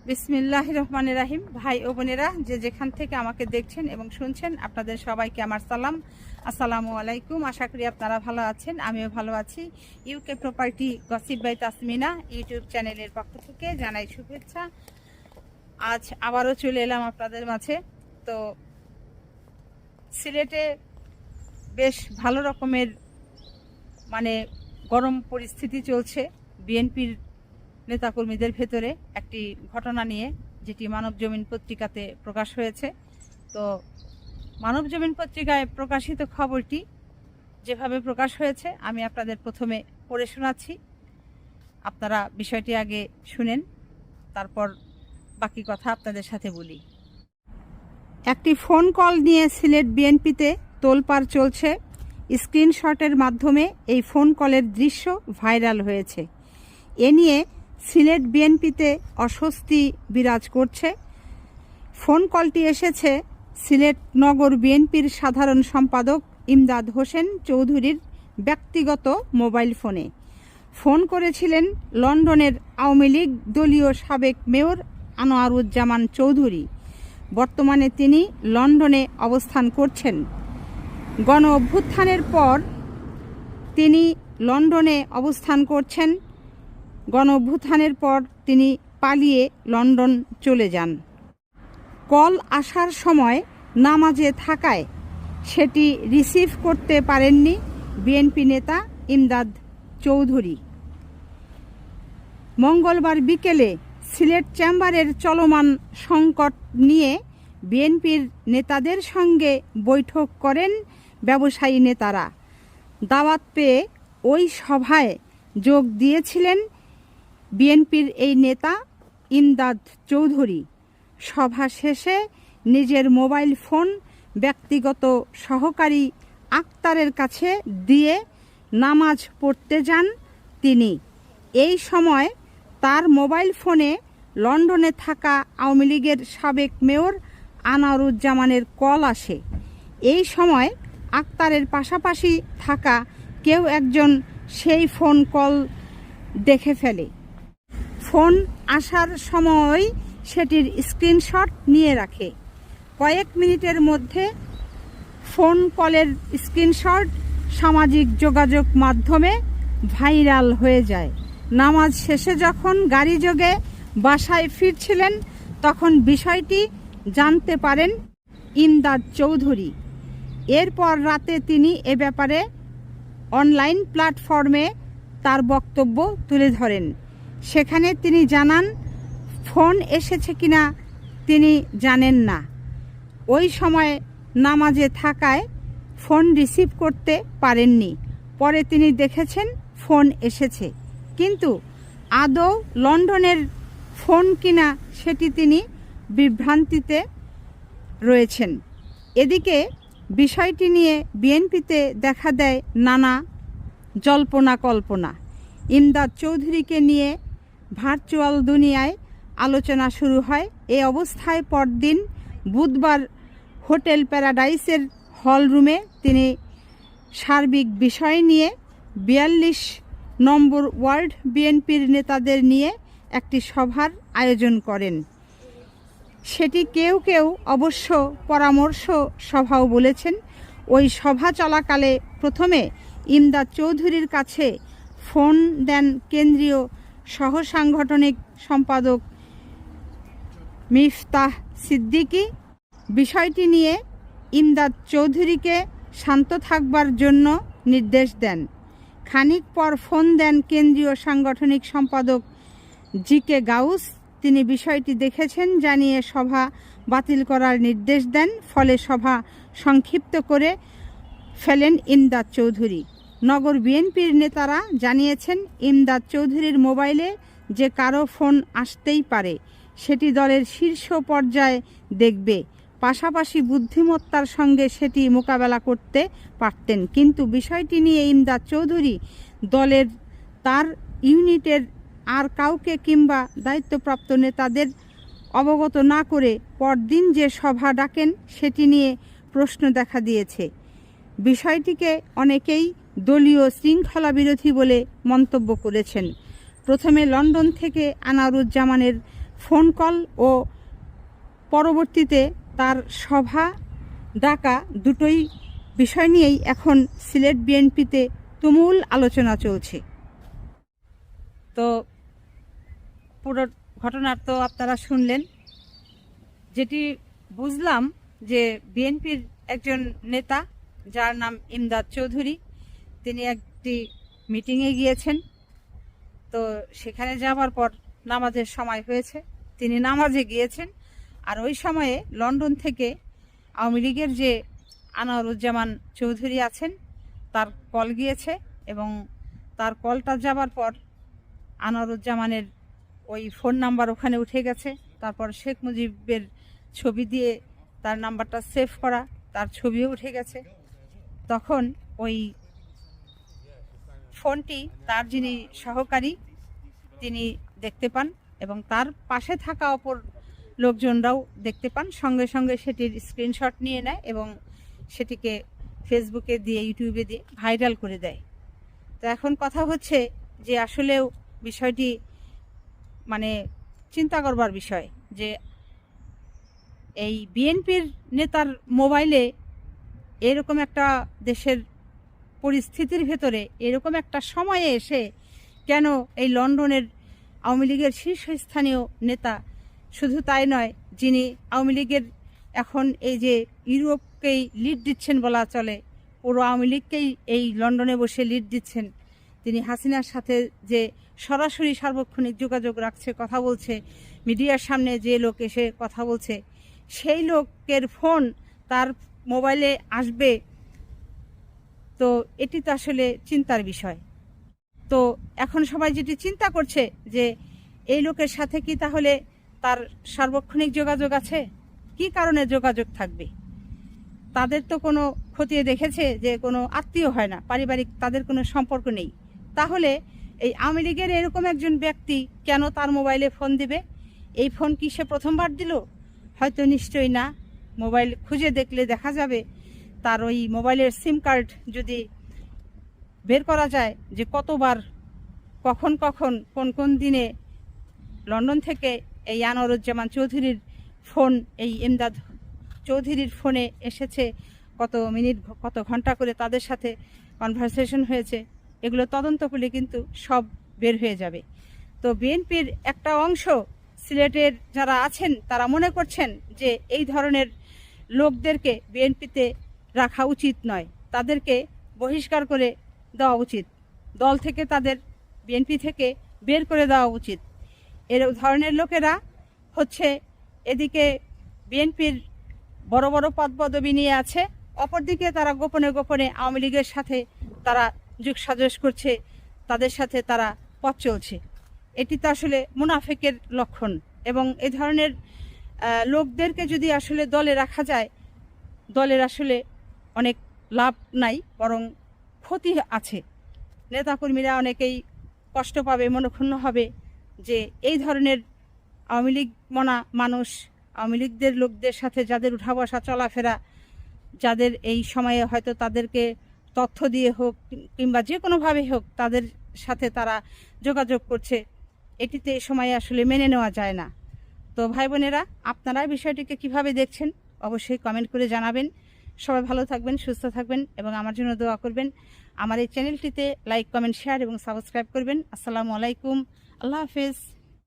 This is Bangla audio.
বিসমিল্লাহির রহমানির রাহিম। ভাই ও বোনেরা, যে যেখান থেকে আমাকে দেখছেন এবং শুনছেন, আপনাদের সবাইকে আমার সালাম, আসসালামু আলাইকুম। আশা করি আপনারা ভালো আছেন, আমিও ভালো আছি। UK property gossip by Tasmina YouTube চ্যানেলের পক্ষ থেকে জানাই শুভেচ্ছা। আজ আবারও চলে এলাম আপনাদের মাঝে। তো সিলেটে বেশ ভালো রকমের গরম পরিস্থিতি চলছে বিএনপির নেতাকর্মীদের ভেতরে একটি ঘটনা নিয়ে, যেটি মানবজমিন পত্রিকাতে প্রকাশ হয়েছে। তো মানবজমিন পত্রিকায় প্রকাশিত খবরটি যেভাবে প্রকাশ হয়েছে আমি আপনাদের প্রথমে পড়ে শোনাচ্ছি। আপনারা বিষয়টি আগে শুনেন, তারপর বাকি কথা আপনাদের সাথে বলি। একটি ফোন কল নিয়ে সিলেট বিএনপিতে তোলপাড় চলছে। স্ক্রিনশটের মাধ্যমে এই ফোন কলের দৃশ্য ভাইরাল হয়েছে। এ নিয়ে সিলেট বিএনপিতে অস্বস্তি বিরাজ করছে। ফোন কলটি এসেছে সিলেট নগর বিএনপির সাধারণ সম্পাদক ইমদাদ হোসেন চৌধুরীর ব্যক্তিগত মোবাইল ফোনে। ফোন করেছিলেন লন্ডনের আওয়ামী লীগ দলীয় সাবেক মেয়র আনোয়ারুজ্জামান চৌধুরী। বর্তমানে তিনি লন্ডনে অবস্থান করছেন। গণ অভ্যুত্থানের পর তিনি লন্ডনে অবস্থান করছেন। গণ অভ্যুত্থানের পর তিনি পালিয়ে লন্ডন চলে যান। কল আসার সময় নামাজে থাকায় সেটি রিসিভ করতে পারেননি বিএনপি নেতা ইমদাদ চৌধুরী। মঙ্গলবার বিকেলে সিলেট চেম্বারের চলমান সংকট নিয়ে বিএনপির নেতাদের সঙ্গে বৈঠক করেন ব্যবসায়ী নেতারা। দাওয়াত পেয়ে ওই সভায় যোগ দিয়েছিলেন বিএনপির এই নেতা ইমদাদ চৌধুরী। সভা শেষে নিজের মোবাইল ফোন ব্যক্তিগত সহকারী আক্তারের কাছে দিয়ে নামাজ পড়তে যান তিনি। এই সময় তার মোবাইল ফোনে লন্ডনে থাকা আওয়ামী লীগের সাবেক মেয়র আনোয়ারুজ্জামানের কল আসে। এই সময় আক্তারের পাশাপাশি থাকা কেউ একজন সেই ফোন কল দেখে ফেলে। ফোন আসার সময় সেটির স্ক্রিনশট নিয়ে রাখে। কয়েক মিনিটের মধ্যে ফোন কলের স্ক্রিনশট সামাজিক যোগাযোগ মাধ্যমে ভাইরাল হয়ে যায়। নামাজ শেষে যখন গাড়িযোগে বাসায় ফিরছিলেন তখন বিষয়টি জানতে পারেন ইমদাদ চৌধুরী। এরপর রাতে তিনি এ ব্যাপারে অনলাইন প্ল্যাটফর্মে তার বক্তব্য তুলে ধরেন। সেখানে তিনি জানান, ফোন এসেছে কিনা তিনি জানেন না। ওই সময় নামাজে থাকায় ফোন রিসিভ করতে পারেননি। পরে তিনি দেখেছেন ফোন এসেছে, কিন্তু আদৌ লন্ডনের ফোন কিনা সেটি তিনি বিভ্রান্তিতে রয়েছেন। এদিকে বিষয়টি নিয়ে বিএনপিতে দেখা দেয় নানা জল্পনা কল্পনা। ইমদাদ চৌধুরীকে নিয়ে ভার্চুয়াল দুনিয়ায় আলোচনা শুরু হয়। এই অবস্থায় পরদিন বুধবার হোটেল প্যারাডাইসের হলরুমে তিনি সার্বিক বিষয় নিয়ে 42 নম্বর ওয়ার্ড বিএনপির নেতাদের নিয়ে একটি সভার আয়োজন করেন। সেটি কেউ কেউ অবশ্য পরামর্শ সভাও বলেছেন। ওই সভা চলাকালে প্রথমে ইমদাদ চৌধুরীর কাছে ফোন দেন কেন্দ্রীয় সহসাংগঠনিক সম্পাদক মিফতাহ সিদ্দিকী। বিষয়টি নিয়ে ইমদাদ চৌধুরীকে শান্ত থাকবার জন্য নির্দেশ দেন। খানিক পর ফোন দেন কেন্দ্রীয় সাংগঠনিক সম্পাদক জিকে গাউস। তিনি বিষয়টি দেখেছেন জানিয়ে সভা বাতিল করার নির্দেশ দেন। ফলে সভা সংক্ষিপ্ত করে ফেলেন ইমদাদ চৌধুরী। নগর বিএনপির নেতারা জানিয়েছেন, ইমদাদ চৌধুরীর মোবাইলে যে কারো ফোন আসতেই পারে, সেটি দলের শীর্ষ পর্যায়ে দেখবে। পাশাপাশি বুদ্ধিমত্তার সঙ্গে সেটি মোকাবেলা করতে পারতেন। কিন্তু বিষয়টি নিয়ে ইমদাদ চৌধুরী দলের তার ইউনিটের আর কাউকে কিংবা দায়িত্বপ্রাপ্ত নেতাদের অবগত না করে পরদিন যে সভা ডাকেন সেটি নিয়ে প্রশ্ন দেখা দিয়েছে। বিষয়টিকে অনেকেই দলীয় শৃঙ্খলা বিরোধী বলে মন্তব্য করেছেন। প্রথমে লন্ডন থেকে আনোয়ারুজ্জামানের ফোন কল ও পরবর্তীতে তার সভা ডাকা দুটোই বিষয় নিয়েই এখন সিলেট বিএনপিতে তুমুল আলোচনা চলছে। তো পুরো ঘটনা তো আপনারা শুনলেন। যেটি বুঝলাম যে বিএনপির একজন নেতা যার নাম ইমদাদ চৌধুরী, তিনি একটি মিটিংয়ে গিয়েছেন। তো সেখানে যাওয়ার পর নামাজের সময় হয়েছে, তিনি নামাজে গিয়েছেন। আর ওই সময়ে লন্ডন থেকে আওয়ামী লীগের যে আনোয়ারুজ্জামান চৌধুরী আছেন তার কল গিয়েছে, এবং তার কলটা যাবার পর আনোয়ারুজ্জামানের ওই ফোন নাম্বার ওখানে উঠে গেছে। তারপর শেখ মুজিবের ছবি দিয়ে তার নাম্বারটা সেভ করা, তার ছবিও উঠে গেছে। তখন ওই ফোনটি তার যিনি সহকারী তিনি দেখতে পান, এবং তার পাশে থাকা অপর লোকজনরাও দেখতে পান। সঙ্গে সঙ্গে সেটির স্ক্রিনশট নিয়ে নেয় এবং সেটিকে ফেসবুকে দিয়ে, ইউটিউবে দিয়ে ভাইরাল করে দেয়। তো এখন কথা হচ্ছে যে আসলেও বিষয়টি মানে চিন্তা করবার বিষয় যে এই বিএনপির নেতার মোবাইলে এরকম একটা দেশের পরিস্থিতির ভেতরে এরকম একটা সময়ে এসে কেন এই লন্ডনের আওয়ামী লীগের শীর্ষস্থানীয় নেতা, শুধু তাই নয়, যিনি আওয়ামী লীগের এখন এই যে ইউরোপকেই লিড দিচ্ছেন বলা চলে, পুরো আওয়ামী লীগকেই এই লন্ডনে বসে লিড দিচ্ছেন, তিনি হাসিনার সাথে যে সরাসরি সার্বক্ষণিক যোগাযোগ রাখছে, কথা বলছে, মিডিয়ার সামনে যে লোক এসে কথা বলছে, সেই লোকের ফোন তার মোবাইলে আসবে। তো এটি তো আসলে চিন্তার বিষয়। তো এখন সবাই যেটি চিন্তা করছে যে এই লোকের সাথে কি তাহলে তার সার্বক্ষণিক যোগাযোগ আছে? কি কারণে যোগাযোগ থাকবে? তাদের তো কোনো খতিয়ে দেখেছে যে কোনো আত্মীয় হয় না, পারিবারিক তাদের কোনো সম্পর্ক নেই। তাহলে এই আওয়ামী লীগের এরকম একজন ব্যক্তি কেন তার মোবাইলে ফোন দিবে? এই ফোন কি সে প্রথমবার দিল? হয়তো নিশ্চয়ই না। মোবাইল খুঁজে দেখলে দেখা যাবে তার ওই মোবাইলের সিম কার্ড যদি বের করা যায় যে কতবার, কখন কখন, কোন কোন দিনে লন্ডন থেকে এই আনোয়ারুজ্জামান চৌধুরীর ফোন এই ইমদাদ চৌধুরীর ফোনে এসেছে, কত মিনিট, কত ঘন্টা করে তাদের সাথে কনভারসেশন হয়েছে, এগুলো তদন্ত করলে কিন্তু সব বের হয়ে যাবে। তো বিএনপির একটা অংশ সিলেটের যারা আছেন তারা মনে করছেন যে এই ধরনের লোকদেরকে বিএনপিতে রাখা উচিত নয়, তাদেরকে বহিষ্কার করে দেওয়া উচিত, দল থেকে তাদের বিএনপি থেকে বের করে দেওয়া উচিত। এর ধরনের লোকেরা হচ্ছে এদিকে বিএনপির বড় বড় পদ পদবি নিয়ে আছে, অপরদিকে তারা গোপনে গোপনে আওয়ামী লীগের সাথে তারা যোগসাজশ করছে, তাদের সাথে তারা পথ চলছে। এটি তো আসলে মুনাফেকের লক্ষণ। এবং এই ধরনের লোকদেরকে যদি আসলে দলে রাখা যায়, দলের আসলে অনেক লাভ নাই, বরং ক্ষতি আছে। নেতাকর্মীরা অনেকেই কষ্ট পাবে, মনক্ষুণ্ণ হবে যে এই ধরনের আওয়ামী লীগ মনা মানুষ, আওয়ামী লীগদের লোকদের সাথে যাদের উঠা বসা চলাফেরা, যাদের এই সময়ে হয়তো তাদেরকে তথ্য দিয়ে হোক কিংবা যে কোনোভাবে হোক তাদের সাথে তারা যোগাযোগ করছে, এটিতে এই সময়ে আসলে মেনে নেওয়া যায় না। তো ভাই বোনেরা, আপনারা বিষয়টিকে কিভাবে দেখছেন অবশ্যই কমেন্ট করে জানাবেন। সবাই ভালো থাকবেন, সুস্থ থাকবেন এবং আমার জন্য দোয়া করবেন। আমার এই চ্যানেলটিতে লাইক, কমেন্ট, শেয়ার এবং সাবস্ক্রাইব করবেন। আসসালামু আলাইকুম, আল্লাহ হাফেজ।